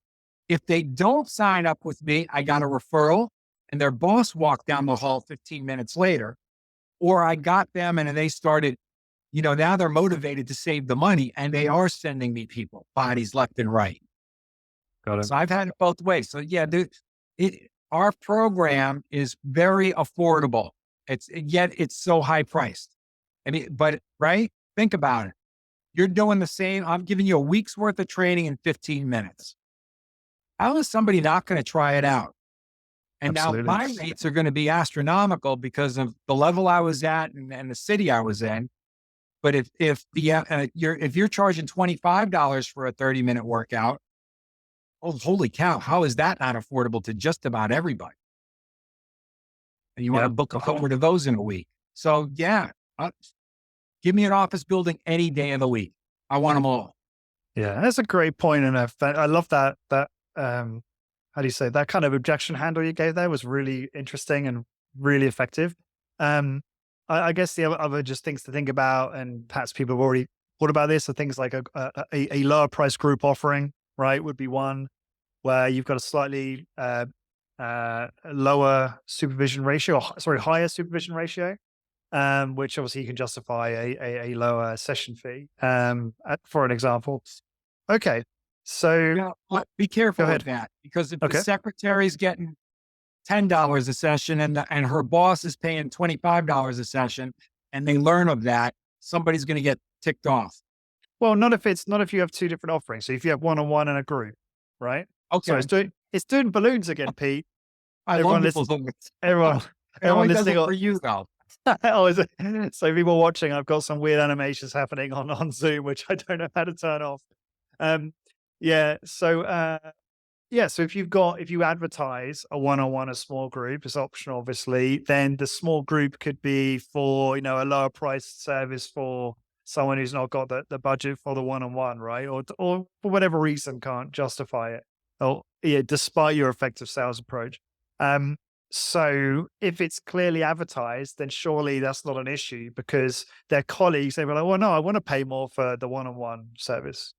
If they don't sign up with me, I got a referral and their boss walked down the hall 15 minutes later, or I got them and they started, now they're motivated to save the money and they are sending me people, bodies left and right. Got it. So I've had it both ways. So yeah, dude, our program is very affordable. Yet it's so high priced. I mean, but right? Think about it. You're doing the same. I'm giving you a week's worth of training in 15 minutes. How is somebody not going to try it out? And Absolutely. now my rates are going to be astronomical because of the level I was at and the city I was in. But if you're charging $25 for a 30-minute workout, oh, holy cow, how is that not affordable to just about everybody? And you want to book a couple of those in a week. So yeah, give me an office building any day of the week. I want them all. Yeah, that's a great point, and I love that. How do you say that kind of objection handle you gave there was really interesting and really effective. Um, I guess the other just things to think about, and perhaps people have already thought about this, are things like a lower price group offering, right? Would be one where you've got a slightly lower supervision ratio, or sorry, higher supervision ratio, which obviously you can justify a lower session fee, for an example. Okay. So Now, be go careful with ahead. that because if the Okay. secretary's getting $10 a session and her boss is paying $25 a session and they learn of that, somebody's going to get ticked off. Well, not if you have two different offerings. So if you have one on one and a group, right? So Okay. it's doing balloons again, Pete. I love Everyone the listen, balloons. everyone It only everyone does listening. it for you though. Oh, is it? So people watching, I've got some weird animations happening on Zoom, which I don't know how to turn off. Um, yeah. So if you advertise a one-on-one, a small group, it's optional, obviously, then the small group could be for, a lower priced service for someone who's not got the budget for the one-on-one, right? Or for whatever reason can't justify it. Or yeah, despite your effective sales approach. Um, so if it's clearly advertised, then surely that's not an issue because their colleagues, they were like, well, no, I want to pay more for the one-on-one service.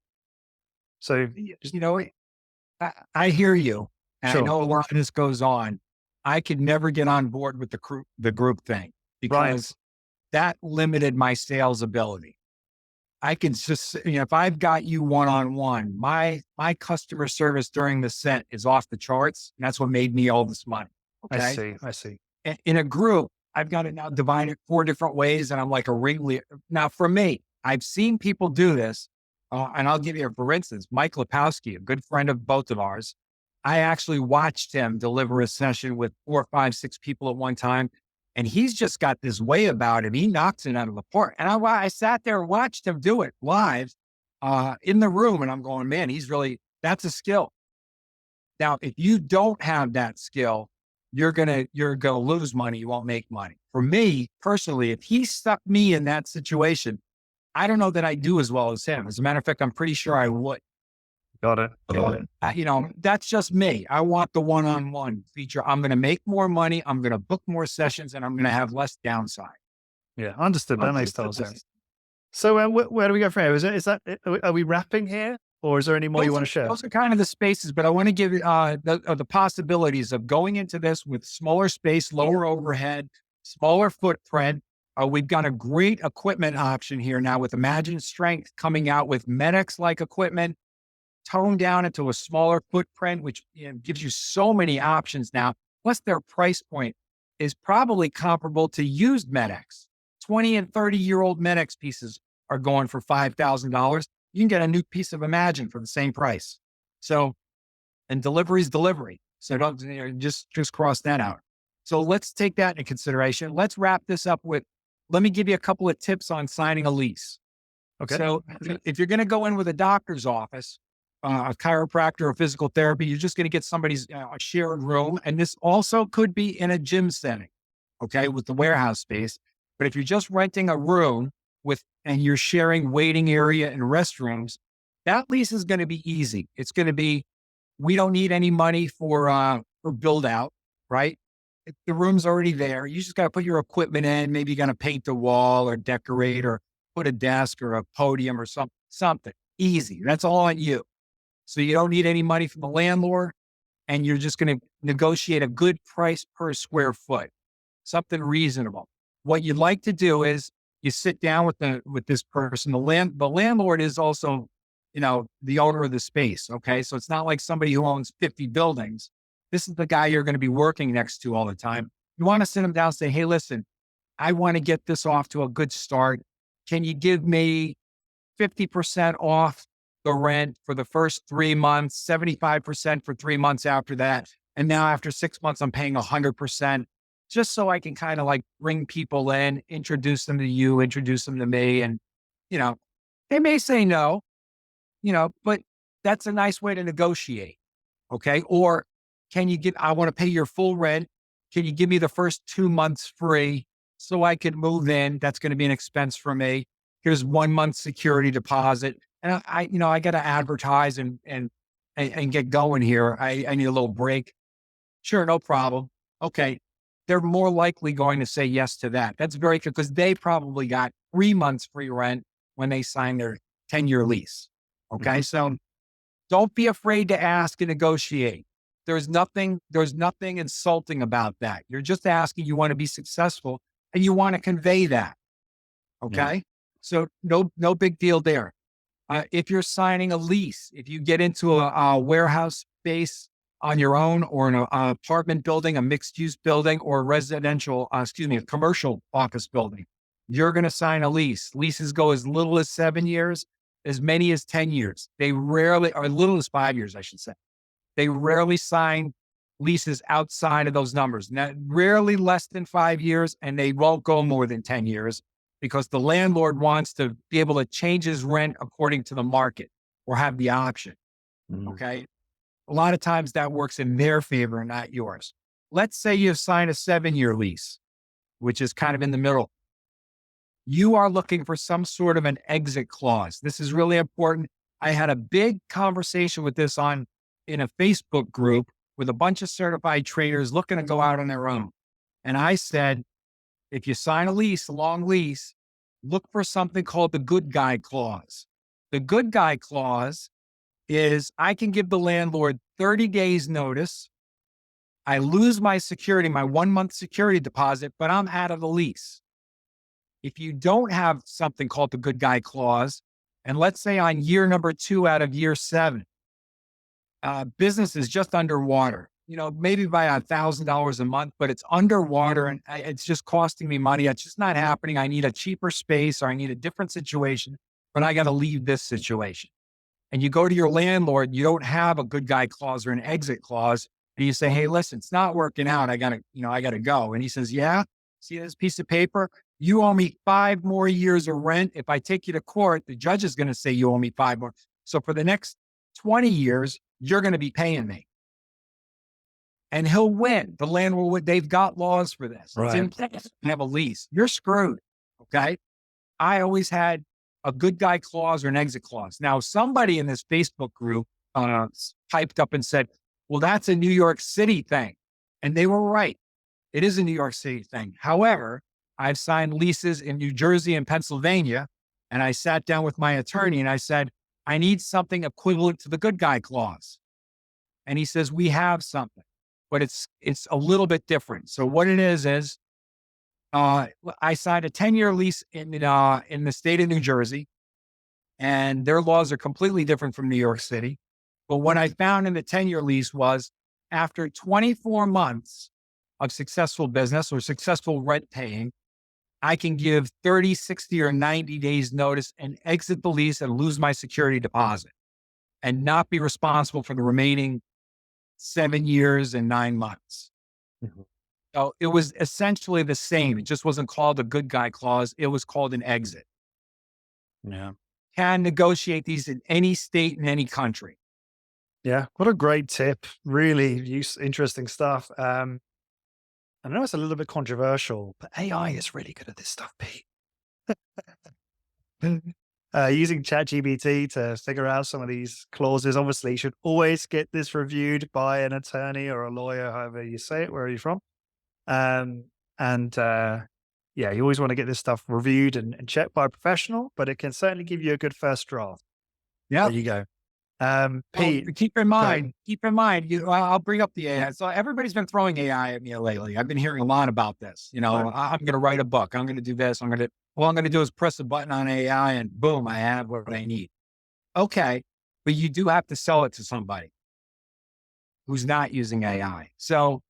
So just You know, I hear you. And I sure. know a lot of this goes on. I could never get on board with the group thing Right. because that limited my sales ability. I can just, if I've got you one on one, my customer service during the set is off the charts. And that's what made me all this money. I Okay. see. I see. In a group, I've got it now divided 4 different ways, and I'm like a ringleader. Now, for me, I've seen people do this, and I'll give you, for instance, Mike Lepowski, a good friend of both of ours. I actually watched him deliver a session with 4, 5, 6 people at one time, and he's just got this way about him. He knocks it out of the park. And I sat there and watched him do it live in the room, and I'm going, man, that's a skill. Now, if you don't have that skill, you're gonna lose money. You won't make money. For me personally, if he stuck me in that situation, I don't know that I do as well as him. As a matter of fact, I'm pretty sure I would. Got it. Got it. That's just me. I want the one-on-one feature. I'm going to make more money. I'm going to book more sessions, and I'm going to have less downside. Yeah, understood. That makes total sense. So where do we go from here? Are we wrapping here, or is there any more you want to share? Those are kind of the spaces, but I want to give you the possibilities of going into this with smaller space, lower overhead, smaller footprint. We've got a great equipment option here now with Imagine Strength coming out with Medex-like equipment, toned down into a smaller footprint, which gives you so many options now. Plus, their price point is probably comparable to used Medex. 20 and 30-year-old Medex pieces are going for $5,000. You can get a new piece of Imagine for the same price. So, and delivery is delivery. So don't just cross that out. So let's take that into consideration. Let's wrap this up with, let me give you a couple of tips on signing a lease. Okay. So if you're going to go in with a doctor's office, a chiropractor or physical therapy, you're just going to get somebody's a shared room. And this also could be in a gym setting, okay, with the warehouse space. But if you're just renting a room and you're sharing waiting area and restrooms, that lease is going to be easy. It's going to be, we don't need any money for build out, right? The room's already there. You just got to put your equipment in. Maybe you're going to paint the wall or decorate or put a desk or a podium or something easy. That's all on you. So you don't need any money from the landlord, and you're just going to negotiate a good price per square foot, something reasonable. What you'd like to do is you sit down with this person. The landlord is also, the owner of the space. Okay. So it's not like somebody who owns 50 buildings. This is the guy you're going to be working next to all the time. You want to sit him down and say, hey, listen, I want to get this off to a good start. Can you give me 50% off the rent for the first 3 months, 75% for 3 months after that? And now after 6 months, I'm paying 100%, just so I can kind of like bring people in, introduce them to you, introduce them to me. And, they may say no, but that's a nice way to negotiate. Okay. Or I want to pay your full rent. Can you give me the first 2 months free so I can move in? That's going to be an expense for me. Here's 1 month security deposit. And I got to advertise and get going here. I need a little break. Sure, no problem. Okay. They're more likely going to say yes to that. That's very good because they probably got 3 months free rent when they signed their 10-year lease. Okay. Mhm. So don't be afraid to ask and negotiate. There's nothing insulting about that. You're just asking, you want to be successful and you want to convey that. Yeah. Okay. So no big deal there. If you're signing a lease, if you get into a warehouse space on your own or in a apartment building, a mixed use building or a a commercial office building, you're going to sign a lease. Leases go as little as 7 years, as many as 10 years. They rarely, or as little as 5 years, I should say. They rarely sign leases outside of those numbers. Now, rarely less than 5 years, and they won't go more than 10 years because the landlord wants to be able to change his rent according to the market or have the option. Mm. Okay. A lot of times that works in their favor, not yours. Let's say you sign a 7-year lease, which is kind of in the middle. You are looking for some sort of an exit clause. This is really important. I had a big conversation with this in a Facebook group with a bunch of certified traders looking to go out on their own. And I said, if you sign a lease, a long lease, look for something called the good guy clause. The good guy clause is I can give the landlord 30 days notice. I lose my security, my 1 month security deposit, but I'm out of the lease. If you don't have something called the good guy clause, and let's say on year number 2 out of year 7, business is just underwater, maybe by $1,000 a month, but it's underwater and it's just costing me money. It's just not happening. I need a cheaper space or I need a different situation, but I got to leave this situation. And you go to your landlord, you don't have a good guy clause or an exit clause. And you say, hey, listen, it's not working out. I gotta go. And he says, yeah, see this piece of paper? You owe me 5 more years of rent. If I take you to court, the judge is going to say you owe me 5 more. So for the next 20 years, you're going to be paying me. And he'll win. The landlord will win. They've got laws for this. It's in Right. place. You have a lease. You're screwed. Okay. I always had a good guy clause or an exit clause. Now, somebody in this Facebook group typed up and said, well, that's a New York City thing. And they were right. It is a New York City thing. However, I've signed leases in New Jersey and Pennsylvania. And I sat down with my attorney and I said, I need something equivalent to the good guy clause. And he says, we have something, but it's a little bit different. So what it is I signed a 10-year lease in the state of New Jersey, and their laws are completely different from New York City. But what I found in the 10-year lease was after 24 months of successful business or successful rent paying, I can give 30, 60, or 90 days notice and exit the lease and lose my security deposit and not be responsible for the remaining 7 years and 9 months. Mhm. So it was essentially the same. It just wasn't called a good guy clause. It was called an exit. Yeah. Can negotiate these in any state in any country. Yeah. What a great tip. Really interesting stuff. I know it's a little bit controversial, but AI is really good at this stuff, Pete. Using ChatGPT to figure out some of these clauses. Obviously, you should always get this reviewed by an attorney or a lawyer, however you say it. Where are you from? Um, and yeah, you always want to get this stuff reviewed and checked by a professional, but it can certainly give you a good first draft. Yeah. There you go. Well, Pete, keep in mind, I'll bring up the AI. So everybody's been throwing AI at me lately. I've been hearing a lot about this. right. I'm going to write a book. I'm going to do this. I'm going to do is press a button on AI and boom, I have what I need. Okay. But you do have to sell it to somebody who's not using AI. So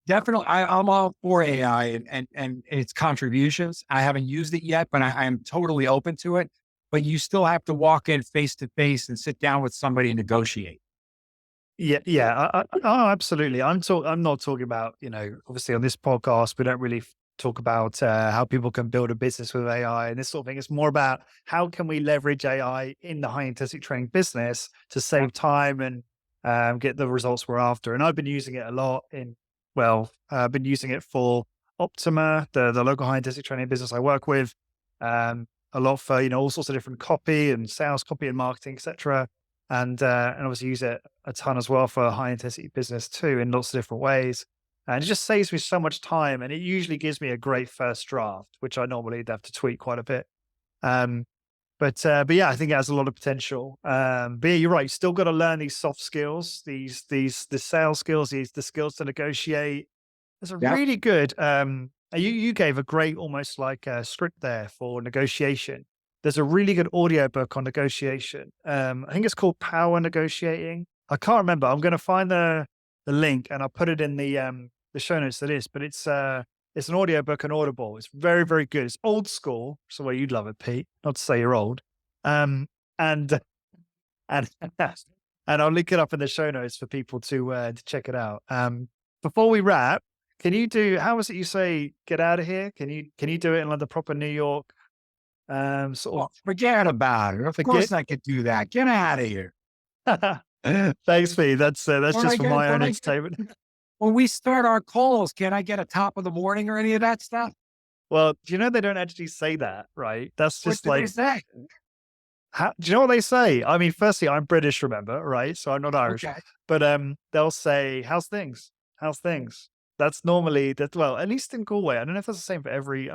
definitely, I'm all for AI and its contributions. I haven't used it yet, but I am totally open to it. But you still have to walk in face to face and sit down with somebody and negotiate. Yeah, yeah. Oh, absolutely. I'm not talking about, obviously on this podcast, we don't really talk about how people can build a business with AI and this sort of thing. It's more about how can we leverage AI in the high intensity training business to save time and get the results we're after. And I've been using it a lot I've been using it for Optima, the local high intensity training business I work with. a lot for, all sorts of different copy and sales copy and marketing, etc. And obviously use it a ton as well for high intensity business too in lots of different ways. And it just saves me so much time. And it usually gives me a great first draft, which I normally have to tweak quite a bit. Um, but yeah, I think it has a lot of potential. But yeah, you're right. You still got to learn these soft skills, the sales skills, the skills to negotiate. There's a Yep. really good. You gave a great, almost like a script there for negotiation. There's a really good audio book on negotiation. I think it's called Power Negotiating. I can't remember. I'm going to find the link and I'll put it in the show notes to this. But it's an audio book on Audible. It's very, very good. It's old school. It's the way you'd love it, Pete. Not to say you're old. And and and I'll link it up in the show notes for people to check it out. Before we wrap, can you do? How was it you say get out of here? Can you do it in like the proper New York sort Well, forget about it. Of of course I could do that. Get out of here. Thanks, Pete. That's When I just for get, my when own I get, entertainment. when we start our calls, can I get a top of the morning or any of that stuff? Well, do you know they don't actually say that, right? That's What just do they like say? do you know what they say? I mean, firstly, I'm British, remember, right? So I'm not Irish. Okay. But they'll say, "How's things? How's things?" That's normally that. Well, at least in Galway, I don't know if that's the same for every.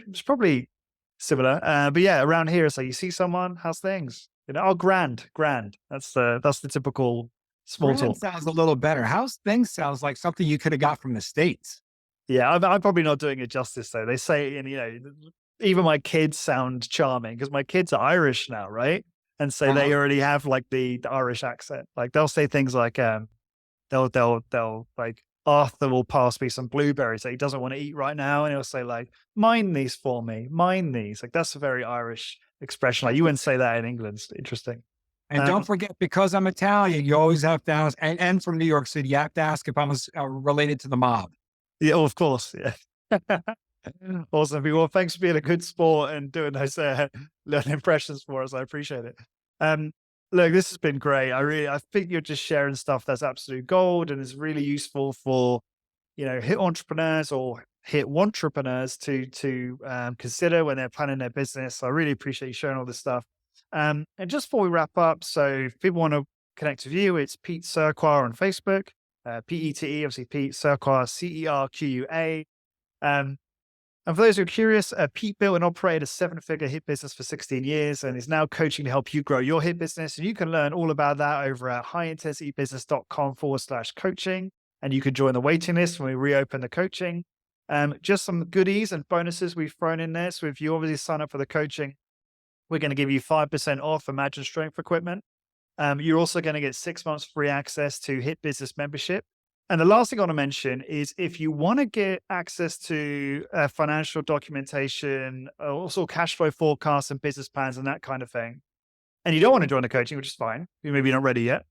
It's probably similar. But yeah, around here, it's like you see someone, "How's things?" Oh, grand, grand. That's the typical small Grand talk. sounds a little better. How's things sounds like something you could have got from the States. Yeah, I'm probably not doing it justice though. They say, and even my kids sound charming because my kids are Irish now, right? And so they Uh-huh. already have like the Irish accent. Like they'll say things like, they'll like Arthur will pass me some blueberries that he doesn't want to eat right now, and he'll say like, "Mind these for me, mind these." Like that's a very Irish expression. Like you wouldn't say that in England. It's interesting. And don't Um, forget, because I'm Italian, you always have to ask, and from New York City, you have to ask if I'm related to the mob. yeah, oh, of course, yeah. Awesome. Well, thanks for being a good sport and doing those little impressions for us. I appreciate it. Um, Look, this has been great. I think you're just sharing stuff that's absolute gold and is really useful for hit entrepreneurs or hit entrepreneurs to consider when they're planning their business. I really appreciate you sharing all this stuff. And just before we wrap up, so if people want to connect with you, it's Pete Cerqua on Facebook, PETE, obviously Pete Cerqua, CERQUA. Um, and for those who are curious, Pete built and operated a seven-figure hit business for 16 years and is now coaching to help you grow your hit business. And you can learn all about that over at highintensitybusiness.com/coaching. And you can join the waiting list when we reopen the coaching. Just some goodies and bonuses we've thrown in there. So if you obviously sign up for the coaching, we're going to give you 5% off Imagine Strength equipment. You're also going to get 6 months free access to Hit Business membership. And the last thing I want to mention is if you want to get access to financial documentation, also cash flow forecasts and business plans and that kind of thing, and you don't want to join the coaching, which is fine, you maybe not ready yet,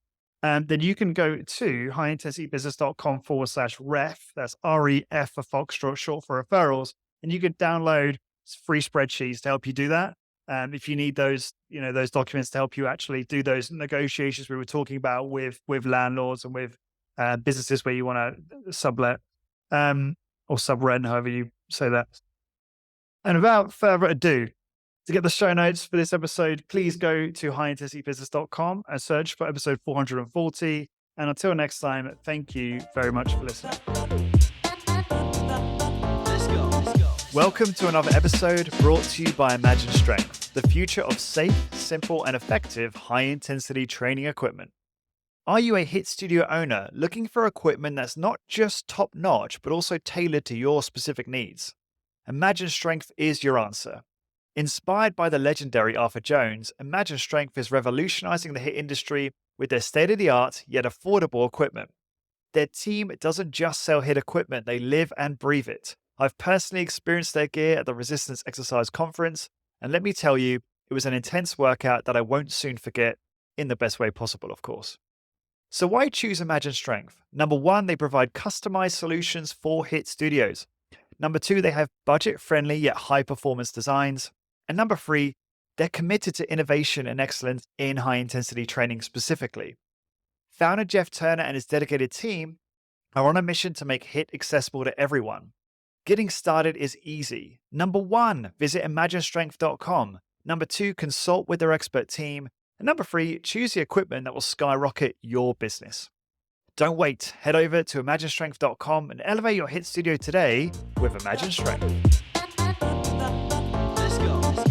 then you can go to highintensitybusiness.com/ref. That's REF for Foxtrot, short for referrals. And you can download free spreadsheets to help you do that. If you need those, those documents to help you actually do those negotiations we were talking about with landlords and with businesses where you want to sublet or subrent, however you say that. And without further ado, to get the show notes for this episode, please go to highintensitybusiness.com and search for episode 440. And until next time, thank you very much for listening. Welcome to another episode brought to you by Imagine Strength, the future of safe, simple, and effective high-intensity training equipment. Are you a HIIT studio owner looking for equipment that's not just top-notch, but also tailored to your specific needs? Imagine Strength is your answer. Inspired by the legendary Arthur Jones, Imagine Strength is revolutionizing the HIIT industry with their state-of-the-art yet affordable equipment. Their team doesn't just sell HIIT equipment, they live and breathe it. I've personally experienced their gear at the Resistance Exercise Conference, and let me tell you, it was an intense workout that I won't soon forget, in the best way possible, of course. So why choose Imagine Strength? Number one, they provide customized solutions for HIIT studios. Number two, they have budget-friendly yet high-performance designs. And number three, they're committed to innovation and excellence in high-intensity training specifically. Founder Jeff Turner and his dedicated team are on a mission to make HIIT accessible to everyone. Getting started is easy. Number one, visit imaginestrength.com. Number 2, consult with their expert team. And number 3, choose the equipment that will skyrocket your business. Don't wait. Head over to imaginestrength.com and elevate your hit studio today with Imagine Strength. Let's go.